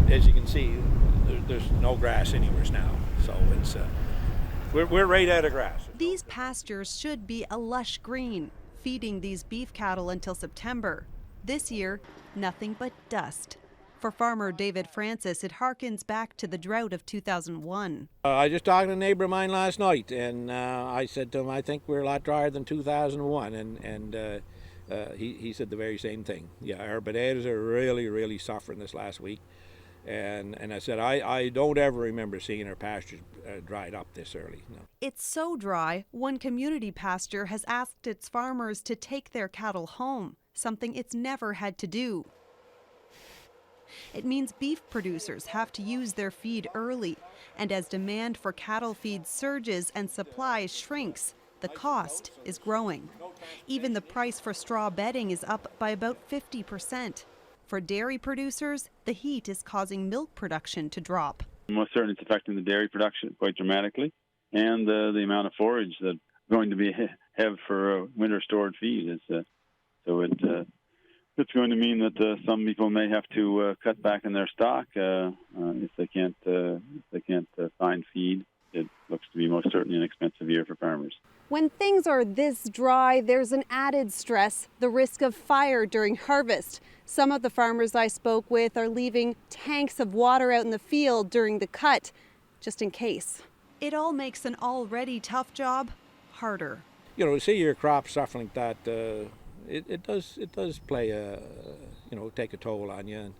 as you can see, there's no grass anywhere now. So it's we're right out of grass. These pastures should be a lush green, feeding these beef cattle until September. This year, nothing but dust. For farmer David Francis, it harkens back to the drought of 2001. I just talked to a neighbor of mine last night, and I said to him, I think we're a lot drier than 2001, and he said the very same thing. Yeah, our potatoes are really suffering this last week. And I said, I don't ever remember seeing our pastures dried up this early. No. It's so dry, one community pasture has asked its farmers to take their cattle home, something it's never had to do. It means beef producers have to use their feed early, and as demand for cattle feed surges and supply shrinks, the cost is growing. Even the price for straw bedding is up by about 50%. For dairy producers, the heat is causing milk production to drop. Most certainly it's affecting the dairy production quite dramatically, and the amount of forage that's going to be have for winter stored feed is it's going to mean that some people may have to cut back in their stock if they can't find feed. It looks to be most certainly an expensive year for farmers. When things are this dry, there's an added stress, the risk of fire during harvest. Some of the farmers I spoke with are leaving tanks of water out in the field during the cut, just in case. It all makes an already tough job harder. You know, to see your crop suffering like that, it does play take a toll on you. And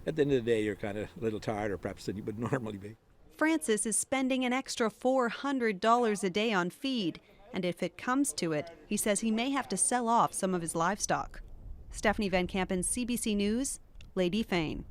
at the end of the day, you're kind of a little tired, or perhaps than you would normally be. Francis is spending an extra $400 a day on feed, and if it comes to it, he says he may have to sell off some of his livestock. Stephanie Van Kampen, CBC News, Lady Fane.